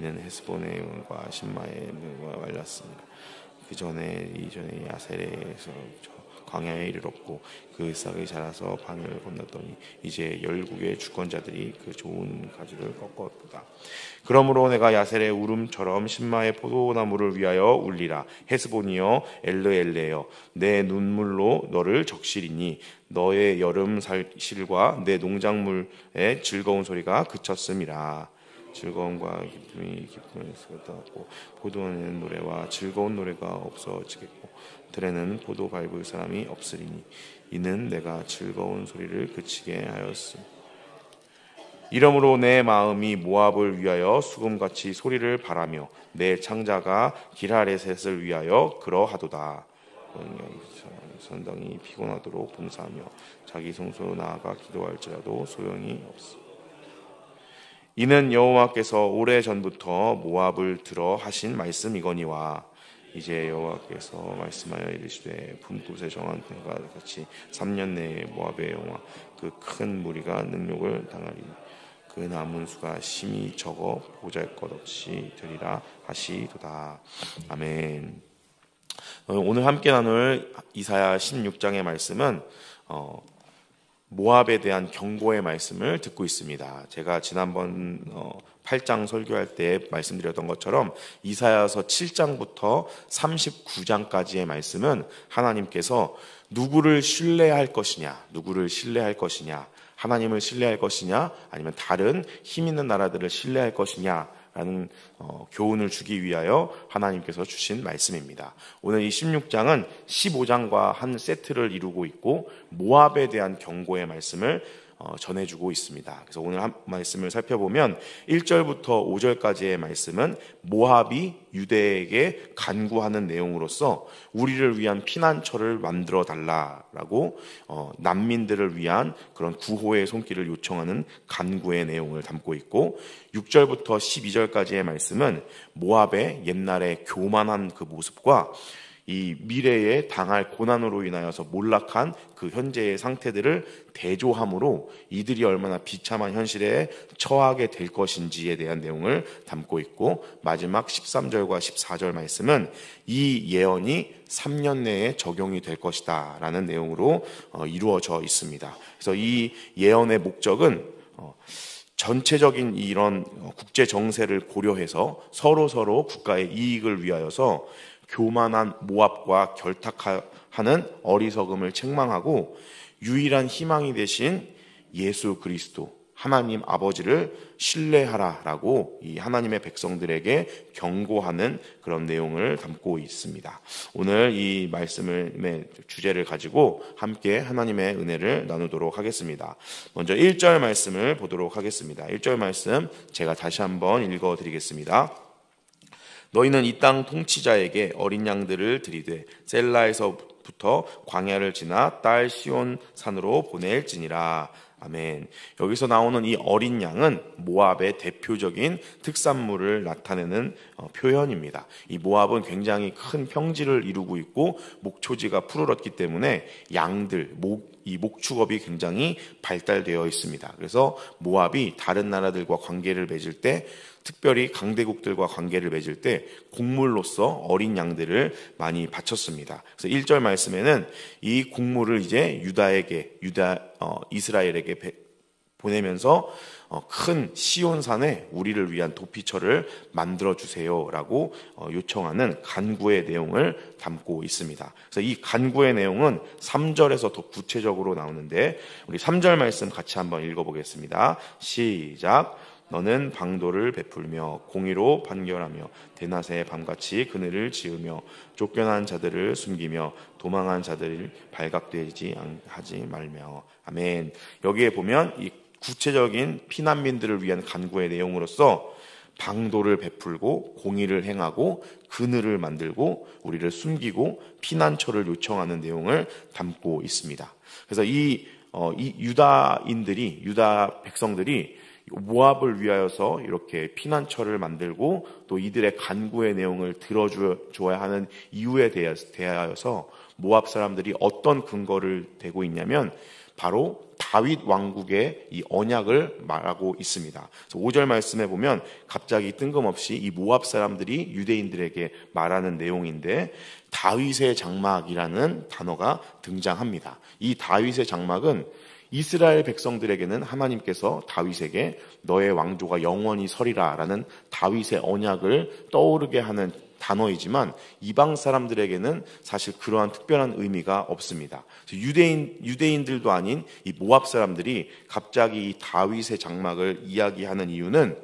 이는 헤스본의 문과 신마의 문과 말랐습니다. 이전에 야셀에서 광야에 이르렀고 그 싹이 자라서 반을 건넜더니 이제 열국의 주권자들이 그 좋은 가지를 꺾었도다. 그러므로 내가 야셀의 울음처럼 신마의 포도나무를 위하여 울리라. 헤스본이여 엘르엘레여 내 눈물로 너를 적시리니 너의 여름 실과 내 농작물의 즐거운 소리가 그쳤음이라. 즐거움과 기쁨이 기쁨에서 떠났고 포도원에는 노래와 즐거운 노래가 없어지겠고 들에는 포도 밟을 사람이 없으리니 이는 내가 즐거운 소리를 그치게 하였음. 이러므로 내 마음이 모압을 위하여 수금같이 소리를 바라며 내 창자가 기라레셋을 위하여 그러하도다. 선당이 피곤하도록 봉사하며 자기 성소로 나아가 기도할지라도 소용이 없음. 이는 여호와께서 오래전부터 모압을 들어 하신 말씀이거니와 이제 여호와께서 말씀하여 이르시되 품굿에 정한 때가 같이 3년 내에 모압의 영화 그 큰 무리가 능욕을 당하리니 그 남은 수가 심히 적어 보잘것없이 되리라 하시도다. 아멘. 오늘 함께 나눌 이사야 16장의 말씀은 모압에 대한 경고의 말씀을 듣고 있습니다. 제가 지난번 8장 설교할 때 말씀드렸던 것처럼 이사야서 7장부터 39장까지의 말씀은 하나님께서 누구를 신뢰할 것이냐, 하나님을 신뢰할 것이냐, 아니면 다른 힘 있는 나라들을 신뢰할 것이냐 라는 교훈을 주기 위하여 하나님께서 주신 말씀입니다. 오늘 이 16장은 15장과 한 세트를 이루고 있고 모압에 대한 경고의 말씀을 전해주고 있습니다. 그래서 오늘 한 말씀을 살펴보면 1절부터 5절까지의 말씀은 모압이 유대에게 간구하는 내용으로서 우리를 위한 피난처를 만들어 달라라고 난민들을 위한 그런 구호의 손길을 요청하는 간구의 내용을 담고 있고 6절부터 12절까지의 말씀은 모압의 옛날의 교만한 그 모습과 이 미래에 당할 고난으로 인하여서 몰락한 그 현재의 상태들을 대조함으로 이들이 얼마나 비참한 현실에 처하게 될 것인지에 대한 내용을 담고 있고 마지막 13절과 14절 말씀은 이 예언이 3년 내에 적용이 될 것이다 라는 내용으로 이루어져 있습니다. 그래서 이 예언의 목적은 전체적인 이런 국제 정세를 고려해서 서로 국가의 이익을 위하여서 교만한 모압과 결탁하는 어리석음을 책망하고 유일한 희망이 되신 예수 그리스도 하나님 아버지를 신뢰하라라고 이 하나님의 백성들에게 경고하는 그런 내용을 담고 있습니다. 오늘 이 말씀의 주제를 가지고 함께 하나님의 은혜를 나누도록 하겠습니다. 먼저 1절 말씀을 보도록 하겠습니다. 1절 말씀 제가 다시 한번 읽어드리겠습니다. 너희는 이 땅 통치자에게 어린 양들을 들이되 셀라에서부터 광야를 지나 딸 시온 산으로 보낼지니라. 아멘. 여기서 나오는 이 어린 양은 모압의 대표적인 특산물을 나타내는 표현입니다. 이 모압은 굉장히 큰 평지를 이루고 있고 목초지가 푸르렀기 때문에 양들, 이 목축업이 굉장히 발달되어 있습니다. 그래서 모압이 다른 나라들과 관계를 맺을 때 특별히 강대국들과 관계를 맺을 때 곡물로서 어린 양들을 많이 바쳤습니다. 그래서 1절 말씀에는 이 곡물을 이제 이스라엘에게 보내면서 큰 시온산에 우리를 위한 도피처를 만들어 주세요라고 요청하는 간구의 내용을 담고 있습니다. 그래서 이 간구의 내용은 3절에서 더 구체적으로 나오는데 우리 3절 말씀 같이 한번 읽어보겠습니다. 시작. 너는 방도를 베풀며 공의로 판결하며 대낮에 밤같이 그늘을 지으며 쫓겨난 자들을 숨기며 도망한 자들을 발각되지 하지 말며. 아멘. 여기에 보면 이 구체적인 피난민들을 위한 간구의 내용으로서 방도를 베풀고 공의를 행하고 그늘을 만들고 우리를 숨기고 피난처를 요청하는 내용을 담고 있습니다. 그래서 이 유다 백성들이 모압을 위하여서 이렇게 피난처를 만들고 또 이들의 간구의 내용을 들어줘야 하는 이유에 대하여서 모압 사람들이 어떤 근거를 대고 있냐면 바로 다윗 왕국의 이 언약을 말하고 있습니다. 5절 말씀에 보면 갑자기 뜬금없이 이 모압 사람들이 유대인들에게 말하는 내용인데 다윗의 장막이라는 단어가 등장합니다. 이 다윗의 장막은 이스라엘 백성들에게는 하나님께서 다윗에게 너의 왕조가 영원히 서리라 라는 다윗의 언약을 떠오르게 하는 단어이지만 이방 사람들에게는 사실 그러한 특별한 의미가 없습니다. 유대인들도 아닌 이 모압 사람들이 갑자기 이 다윗의 장막을 이야기하는 이유는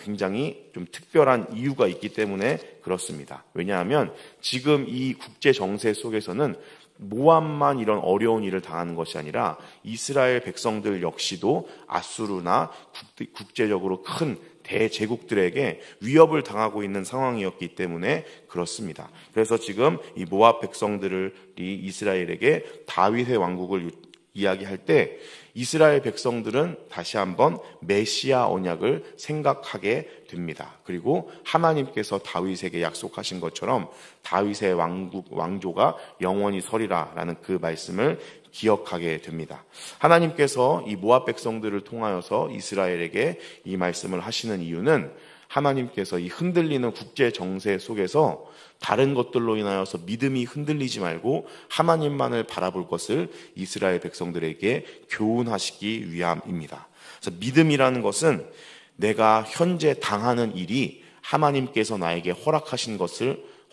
굉장히 좀 특별한 이유가 있기 때문에 그렇습니다. 왜냐하면 지금 이 국제 정세 속에서는 모압만 이런 어려운 일을 당하는 것이 아니라 이스라엘 백성들 역시도 아수르나 국제적으로 큰 대제국들에게 위협을 당하고 있는 상황이었기 때문에 그렇습니다. 그래서 지금 이 모압 백성들이 이스라엘에게 다윗의 왕국을 이야기할 때 이스라엘 백성들은 다시 한번 메시아 언약을 생각하게 됩니다. 그리고 하나님께서 다윗에게 약속하신 것처럼 다윗의 왕조가 영원히 서리라라는 그 말씀을 기억하게 됩니다. 하나님께서 이 모압 백성들을 통하여서 이스라엘에게 이 말씀을 하시는 이유는 하나님께서 이 흔들리는 국제 정세 속에서 다른 것들로 인하여서 믿음이 흔들리지 말고 하나님만을 바라볼 것을 이스라엘 백성들에게 교훈하시기 위함입니다. 그래서 믿음이라는 것은 내가 현재 당하는 일이 하나님께서 나에게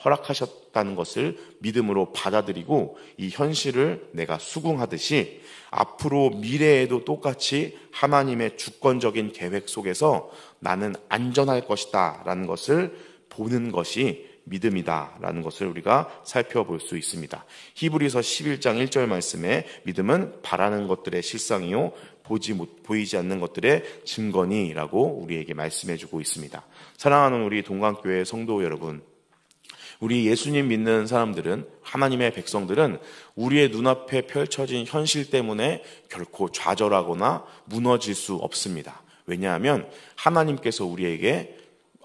허락하셨다는 것을 믿음으로 받아들이고 이 현실을 내가 수긍하듯이 앞으로 미래에도 똑같이 하나님의 주권적인 계획 속에서 나는 안전할 것이다 라는 것을 보는 것이 믿음이다 라는 것을 우리가 살펴볼 수 있습니다. 히브리서 11장 1절 말씀에 믿음은 바라는 것들의 실상이요 보이지 않는 것들의 증거니라고 우리에게 말씀해주고 있습니다. 사랑하는 우리 동강교회 성도 여러분, 우리 예수님 믿는 사람들은, 하나님의 백성들은 우리의 눈앞에 펼쳐진 현실 때문에 결코 좌절하거나 무너질 수 없습니다. 왜냐하면 하나님께서 우리에게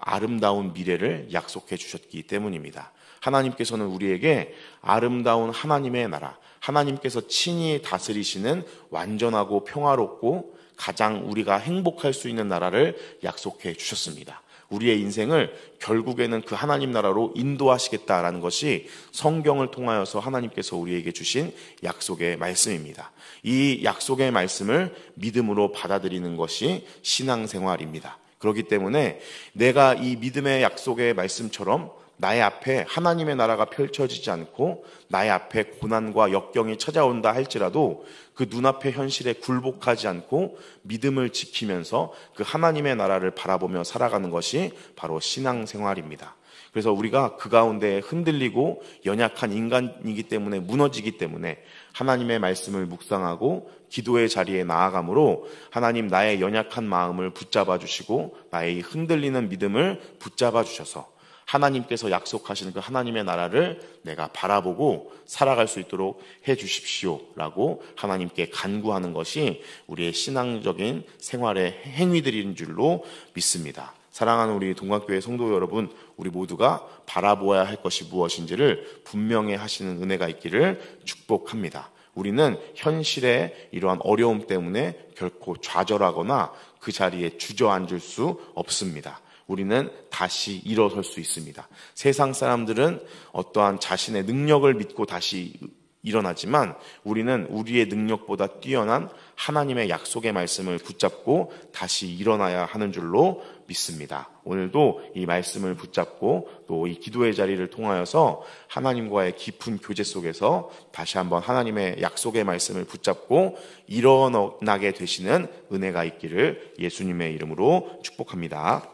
아름다운 미래를 약속해 주셨기 때문입니다. 하나님께서는 우리에게 아름다운 하나님의 나라, 하나님께서 친히 다스리시는 완전하고 평화롭고 가장 우리가 행복할 수 있는 나라를 약속해 주셨습니다. 우리의 인생을 결국에는 그 하나님 나라로 인도하시겠다라는 것이 성경을 통하여서 하나님께서 우리에게 주신 약속의 말씀입니다. 이 약속의 말씀을 믿음으로 받아들이는 것이 신앙생활입니다. 그렇기 때문에 내가 이 믿음의 약속의 말씀처럼 나의 앞에 하나님의 나라가 펼쳐지지 않고 나의 앞에 고난과 역경이 찾아온다 할지라도 그 눈앞의 현실에 굴복하지 않고 믿음을 지키면서 그 하나님의 나라를 바라보며 살아가는 것이 바로 신앙생활입니다. 그래서 우리가 그 가운데 흔들리고 연약한 인간이기 때문에 무너지기 때문에 하나님의 말씀을 묵상하고 기도의 자리에 나아가므로 하나님 나의 연약한 마음을 붙잡아 주시고 나의 흔들리는 믿음을 붙잡아 주셔서 하나님께서 약속하시는 그 하나님의 나라를 내가 바라보고 살아갈 수 있도록 해 주십시오라고 하나님께 간구하는 것이 우리의 신앙적인 생활의 행위들인 줄로 믿습니다. 사랑하는 우리 동강교회 성도 여러분, 우리 모두가 바라보아야 할 것이 무엇인지를 분명히 하시는 은혜가 있기를 축복합니다. 우리는 현실의 이러한 어려움 때문에 결코 좌절하거나 그 자리에 주저앉을 수 없습니다. 우리는 다시 일어설 수 있습니다. 세상 사람들은 어떠한 자신의 능력을 믿고 다시 일어나지만 우리는 우리의 능력보다 뛰어난 하나님의 약속의 말씀을 붙잡고 다시 일어나야 하는 줄로 믿습니다. 오늘도 이 말씀을 붙잡고 또 이 기도의 자리를 통하여서 하나님과의 깊은 교제 속에서 다시 한번 하나님의 약속의 말씀을 붙잡고 일어나게 되시는 은혜가 있기를 예수님의 이름으로 축복합니다.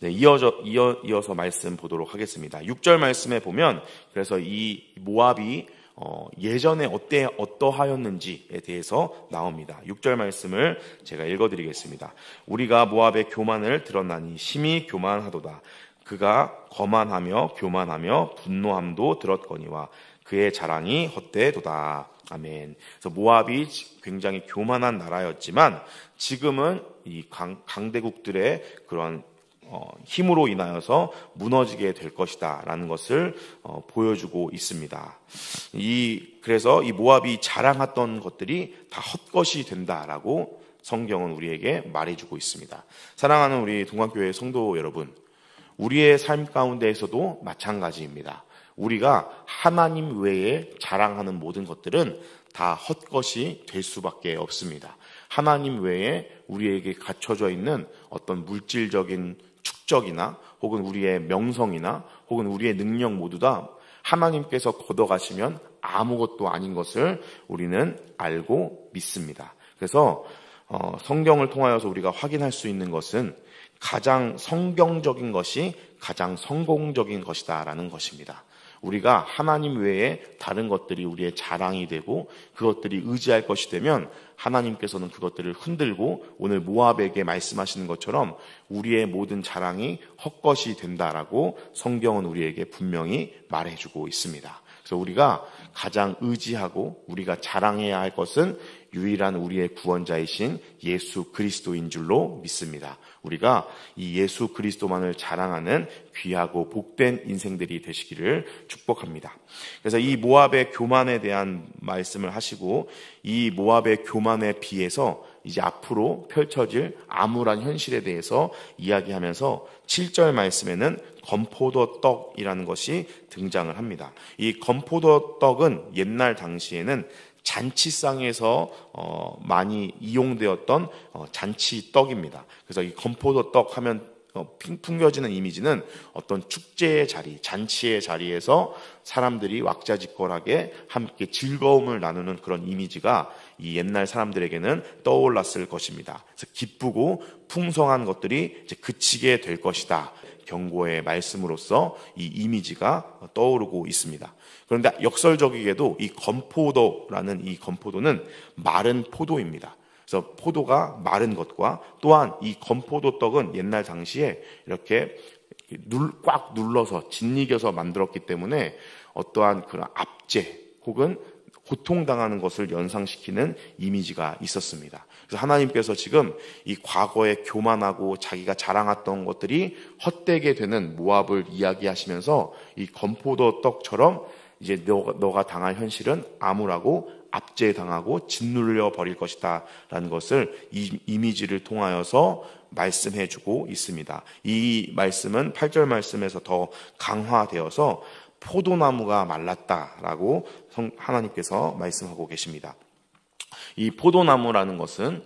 네, 이어서 말씀 보도록 하겠습니다. 6절 말씀에 보면 그래서 이 모압이 예전에 어떠하였는지에 대해서 나옵니다. 6절 말씀을 제가 읽어드리겠습니다. 우리가 모압의 교만을 들었나니 심히 교만하도다. 그가 거만하며 교만하며 분노함도 들었거니와 그의 자랑이 헛되도다. 아멘. 그래서 모압이 굉장히 교만한 나라였지만 지금은 이 강대국들의 그런 힘으로 인하여서 무너지게 될 것이다 라는 것을 보여주고 있습니다. 그래서 이 모압이 자랑했던 것들이 다 헛것이 된다라고 성경은 우리에게 말해주고 있습니다. 사랑하는 우리 동관교회 성도 여러분, 우리의 삶 가운데에서도 마찬가지입니다. 우리가 하나님 외에 자랑하는 모든 것들은 다 헛것이 될 수밖에 없습니다. 하나님 외에 우리에게 갖춰져 있는 어떤 물질적인 축적이나 혹은 우리의 명성이나 혹은 우리의 능력 모두 다 하나님께서 걷어가시면 아무것도 아닌 것을 우리는 알고 믿습니다. 그래서 성경을 통하여서 우리가 확인할 수 있는 것은 가장 성경적인 것이 가장 성공적인 것이다라는 것입니다. 우리가 하나님 외에 다른 것들이 우리의 자랑이 되고 그것들이 의지할 것이 되면 하나님께서는 그것들을 흔들고 오늘 모압에게 말씀하시는 것처럼 우리의 모든 자랑이 헛것이 된다라고 성경은 우리에게 분명히 말해주고 있습니다. 그래서 우리가 가장 의지하고 우리가 자랑해야 할 것은 유일한 우리의 구원자이신 예수 그리스도인 줄로 믿습니다. 우리가 이 예수 그리스도만을 자랑하는 귀하고 복된 인생들이 되시기를 축복합니다. 그래서 이 모압의 교만에 대한 말씀을 하시고 이 모압의 교만에 비해서 이제 앞으로 펼쳐질 암울한 현실에 대해서 이야기하면서 7절 말씀에는 건포도 떡이라는 것이 등장을 합니다. 이 건포도 떡은 옛날 당시에는 잔치상에서 많이 이용되었던 잔치 떡입니다. 그래서 이 건포도 떡 하면 풍겨지는 이미지는 어떤 축제의 자리, 잔치의 자리에서 사람들이 왁자지껄하게 함께 즐거움을 나누는 그런 이미지가 이 옛날 사람들에게는 떠올랐을 것입니다. 그래서 기쁘고 풍성한 것들이 이제 그치게 될 것이다. 경고의 말씀으로서 이 이미지가 떠오르고 있습니다. 그런데 역설적이게도 이 건포도라는 이 건포도는 마른 포도입니다. 그래서 포도가 마른 것과 또한 이 건포도 떡은 옛날 당시에 이렇게 꽉 눌러서 짓이겨서 만들었기 때문에 어떠한 그런 압제 혹은 고통당하는 것을 연상시키는 이미지가 있었습니다. 그래서 하나님께서 지금 이 과거에 교만하고 자기가 자랑했던 것들이 헛되게 되는 모압을 이야기하시면서 이 건포도 떡처럼 이제 너가 당할 현실은 암울하고 압제당하고 짓눌려 버릴 것이다 라는 것을 이 이미지를 통하여서 말씀해주고 있습니다. 이 말씀은 8절 말씀에서 더 강화되어서 포도나무가 말랐다라고 하나님께서 말씀하고 계십니다. 이 포도나무라는 것은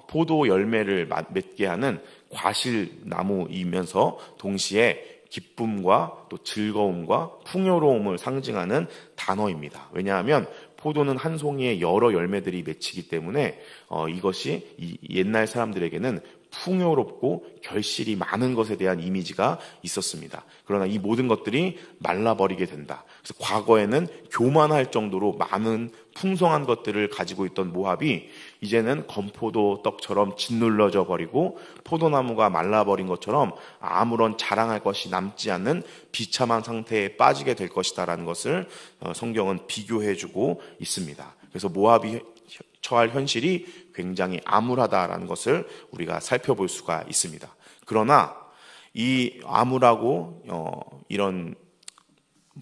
포도 열매를 맺게 하는 과실나무이면서 동시에 기쁨과 또 즐거움과 풍요로움을 상징하는 단어입니다. 왜냐하면 포도는 한 송이에 여러 열매들이 맺히기 때문에 이것이 이 옛날 사람들에게는 풍요롭고 결실이 많은 것에 대한 이미지가 있었습니다. 그러나 이 모든 것들이 말라버리게 된다. 그래서 과거에는 교만할 정도로 많은 풍성한 것들을 가지고 있던 모압이 이제는 건포도 떡처럼 짓눌러져 버리고 포도나무가 말라버린 것처럼 아무런 자랑할 것이 남지 않는 비참한 상태에 빠지게 될 것이다라는 것을 성경은 비교해주고 있습니다. 그래서 모압이 처할 현실이 굉장히 암울하다라는 것을 우리가 살펴볼 수가 있습니다. 그러나 이 암울하고 이런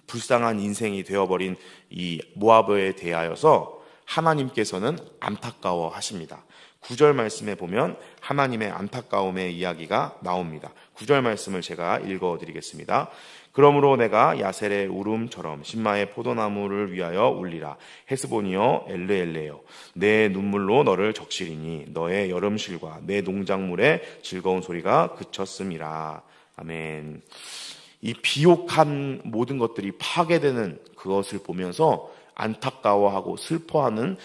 불쌍한 인생이 되어버린 이 모압에 대하여서 하나님께서는 안타까워 하십니다. 9절 말씀에 보면 하나님의 안타까움의 이야기가 나옵니다. 9절 말씀을 제가 읽어드리겠습니다. 그러므로 내가 야셀의 울음처럼 신마의 포도나무를 위하여 울리라. 헤스본이여 엘르엘레여 내 눈물로 너를 적시리니 너의 여름실과 내 농작물의 즐거운 소리가 그쳤음이라. 아멘. 이 비옥한 모든 것들이 파괴되는 그것을 보면서 안타까워하고 슬퍼하는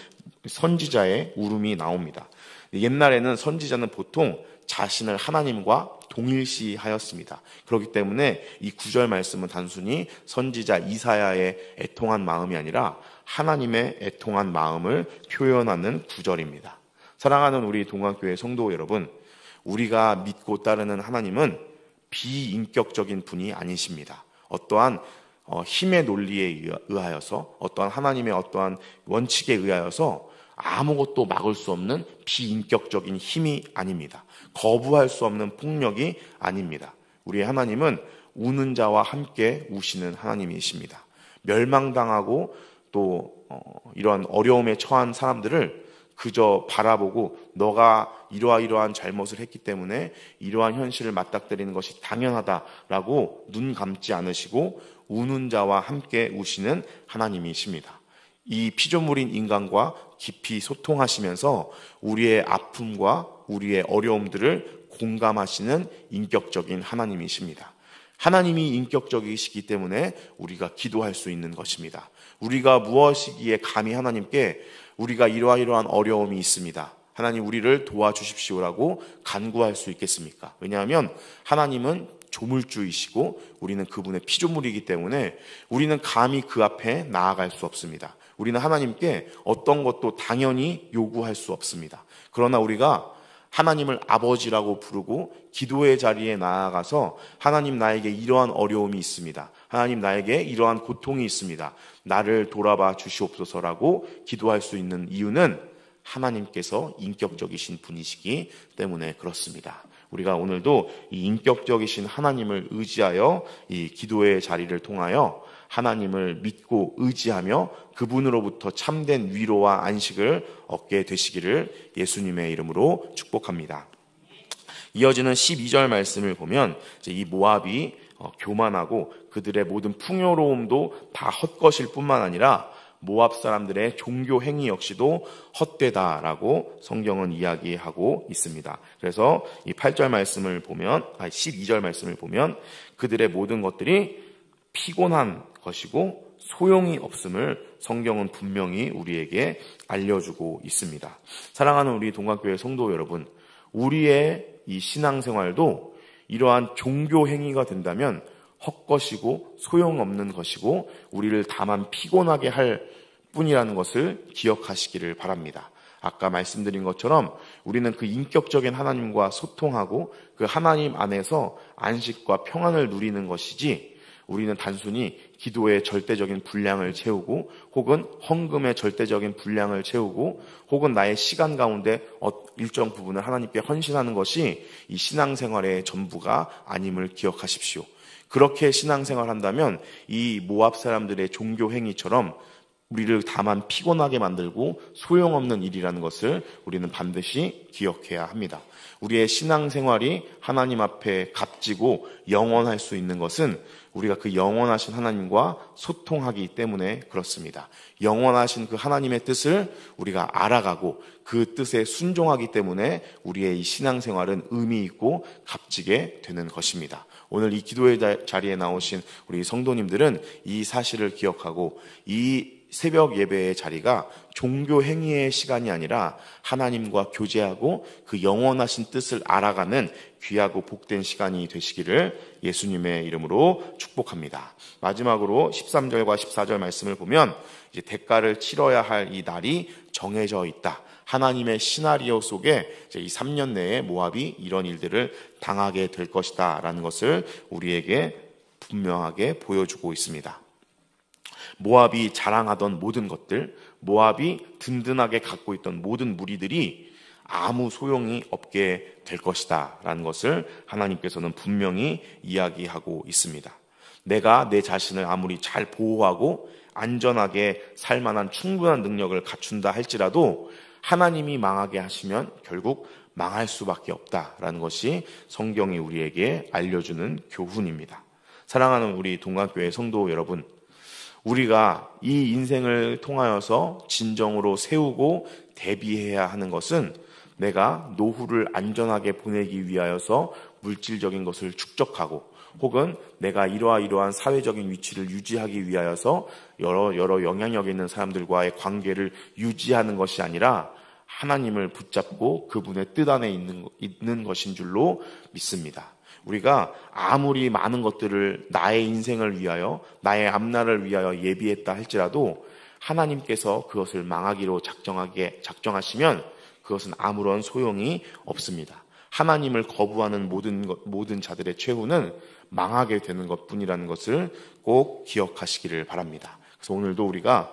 선지자의 울음이 나옵니다. 옛날에는 선지자는 보통 자신을 하나님과 동일시하였습니다. 그렇기 때문에 이 9절 말씀은 단순히 선지자 이사야의 애통한 마음이 아니라 하나님의 애통한 마음을 표현하는 구절입니다. 사랑하는 우리 동관교회 성도 여러분, 우리가 믿고 따르는 하나님은 비인격적인 분이 아니십니다. 어떠한 힘의 논리에 의하여서 어떠한 하나님의 어떠한 원칙에 의하여서 아무것도 막을 수 없는 비인격적인 힘이 아닙니다. 거부할 수 없는 폭력이 아닙니다. 우리의 하나님은 우는 자와 함께 우시는 하나님이십니다. 멸망당하고 또 이러한 어려움에 처한 사람들을 그저 바라보고 너가 이러한 잘못을 했기 때문에 이러한 현실을 맞닥뜨리는 것이 당연하다라고 눈 감지 않으시고 우는 자와 함께 우시는 하나님이십니다. 이 피조물인 인간과 깊이 소통하시면서 우리의 아픔과 우리의 어려움들을 공감하시는 인격적인 하나님이십니다. 하나님이 인격적이시기 때문에 우리가 기도할 수 있는 것입니다. 우리가 무엇이기에 감히 하나님께 우리가 이러한 어려움이 있습니다, 하나님 우리를 도와주십시오라고 간구할 수 있겠습니까? 왜냐하면 하나님은 조물주이시고 우리는 그분의 피조물이기 때문에 우리는 감히 그 앞에 나아갈 수 없습니다. 우리는 하나님께 어떤 것도 당연히 요구할 수 없습니다. 그러나 우리가 하나님을 아버지라고 부르고 기도의 자리에 나아가서 하나님 나에게 이러한 어려움이 있습니다, 하나님 나에게 이러한 고통이 있습니다, 나를 돌아봐 주시옵소서라고 기도할 수 있는 이유는 하나님께서 인격적이신 분이시기 때문에 그렇습니다. 우리가 오늘도 이 인격적이신 하나님을 의지하여 이 기도의 자리를 통하여 하나님을 믿고 의지하며 그분으로부터 참된 위로와 안식을 얻게 되시기를 예수님의 이름으로 축복합니다. 이어지는 12절 말씀을 보면 이 모압이 교만하고 그들의 모든 풍요로움도 다 헛것일 뿐만 아니라 모압 사람들의 종교 행위 역시도 헛되다라고 성경은 이야기하고 있습니다. 그래서 이 8절 말씀을 보면 12절 말씀을 보면 그들의 모든 것들이 피곤한 것이고 소용이 없음을 성경은 분명히 우리에게 알려주고 있습니다. 사랑하는 우리 동각교회 성도 여러분, 우리의 이 신앙생활도 이러한 종교 행위가 된다면 헛것이고 소용없는 것이고 우리를 다만 피곤하게 할 뿐이라는 것을 기억하시기를 바랍니다. 아까 말씀드린 것처럼 우리는 그 인격적인 하나님과 소통하고 그 하나님 안에서 안식과 평안을 누리는 것이지, 우리는 단순히 기도의 절대적인 분량을 채우고 혹은 헌금의 절대적인 분량을 채우고 혹은 나의 시간 가운데 일정 부분을 하나님께 헌신하는 것이 이 신앙생활의 전부가 아님을 기억하십시오. 그렇게 신앙생활한다면 이 모압 사람들의 종교 행위처럼 우리를 다만 피곤하게 만들고 소용없는 일이라는 것을 우리는 반드시 기억해야 합니다. 우리의 신앙생활이 하나님 앞에 값지고 영원할 수 있는 것은 우리가 그 영원하신 하나님과 소통하기 때문에 그렇습니다. 영원하신 그 하나님의 뜻을 우리가 알아가고 그 뜻에 순종하기 때문에 우리의 이 신앙생활은 의미 있고 값지게 되는 것입니다. 오늘 이 기도의 자리에 나오신 우리 성도님들은 이 사실을 기억하고 이 새벽 예배의 자리가 종교 행위의 시간이 아니라 하나님과 교제하고 그 영원하신 뜻을 알아가는 귀하고 복된 시간이 되시기를 예수님의 이름으로 축복합니다. 마지막으로 13절과 14절 말씀을 보면 이제 대가를 치러야 할 이 날이 정해져 있다. 하나님의 시나리오 속에 이제 이 3년 내에 모압이 이런 일들을 당하게 될 것이다 라는 것을 우리에게 분명하게 보여주고 있습니다. 모압이 자랑하던 모든 것들, 모압이 든든하게 갖고 있던 모든 무리들이 아무 소용이 없게 될 것이다 라는 것을 하나님께서는 분명히 이야기하고 있습니다. 내가 내 자신을 아무리 잘 보호하고 안전하게 살 만한 충분한 능력을 갖춘다 할지라도 하나님이 망하게 하시면 결국 망할 수밖에 없다라는 것이 성경이 우리에게 알려주는 교훈입니다. 사랑하는 우리 동각교회 성도 여러분, 우리가 이 인생을 통하여서 진정으로 세우고 대비해야 하는 것은 내가 노후를 안전하게 보내기 위하여서 물질적인 것을 축적하고 혹은 내가 이러한 사회적인 위치를 유지하기 위하여서 여러 영향력 있는 사람들과의 관계를 유지하는 것이 아니라 하나님을 붙잡고 그분의 뜻 안에 있는 것인 줄로 믿습니다. 우리가 아무리 많은 것들을 나의 인생을 위하여 나의 앞날을 위하여 예비했다 할지라도 하나님께서 그것을 망하기로 작정하시면 그것은 아무런 소용이 없습니다. 하나님을 거부하는 모든 자들의 최후는 망하게 되는 것뿐이라는 것을 꼭 기억하시기를 바랍니다. 그래서 오늘도 우리가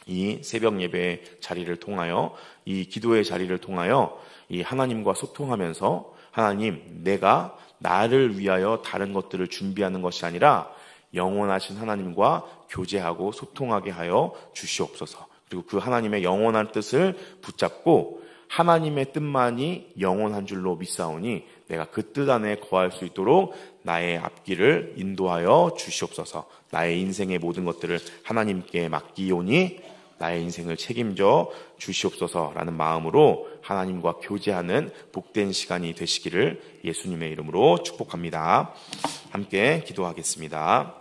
이 새벽 예배의 자리를 통하여 이 기도의 자리를 통하여 이 하나님과 소통하면서 하나님, 내가 나를 위하여 다른 것들을 준비하는 것이 아니라 영원하신 하나님과 교제하고 소통하게 하여 주시옵소서. 그리고 그 하나님의 영원한 뜻을 붙잡고 하나님의 뜻만이 영원한 줄로 믿사오니 내가 그 뜻 안에 거할 수 있도록 나의 앞길을 인도하여 주시옵소서. 나의 인생의 모든 것들을 하나님께 맡기오니 나의 인생을 책임져 주시옵소서라는 마음으로 하나님과 교제하는 복된 시간이 되시기를 예수님의 이름으로 축복합니다. 함께 기도하겠습니다.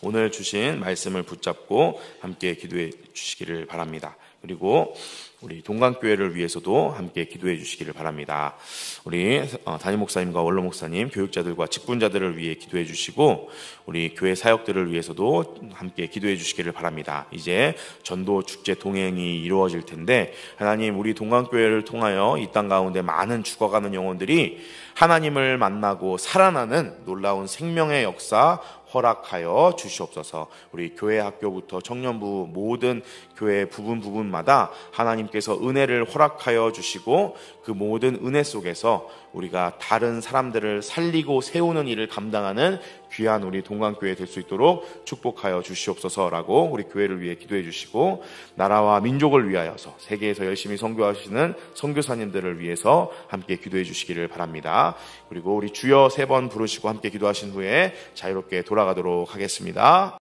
오늘 주신 말씀을 붙잡고 함께 기도해 주시기를 바랍니다. 그리고 우리 동강교회를 위해서도 함께 기도해 주시기를 바랍니다. 우리 담임 목사님과 원로 목사님, 교육자들과 직분자들을 위해 기도해 주시고 우리 교회 사역들을 위해서도 함께 기도해 주시기를 바랍니다. 이제 전도 축제 동행이 이루어질 텐데 하나님, 우리 동강교회를 통하여 이 땅 가운데 많은 죽어가는 영혼들이 하나님을 만나고 살아나는 놀라운 생명의 역사 허락하여 주시옵소서. 우리 교회 학교부터 청년부 모든 교회 부분마다 하나님께서 은혜를 허락하여 주시고 그 모든 은혜 속에서 우리가 다른 사람들을 살리고 세우는 일을 감당하는 귀한 우리 동강교회 될 수 있도록 축복하여 주시옵소서라고 우리 교회를 위해 기도해 주시고 나라와 민족을 위하여서 세계에서 열심히 선교하시는 선교사님들을 위해서 함께 기도해 주시기를 바랍니다. 그리고 우리 주여 3번 부르시고 함께 기도하신 후에 자유롭게 돌아가도록 하겠습니다.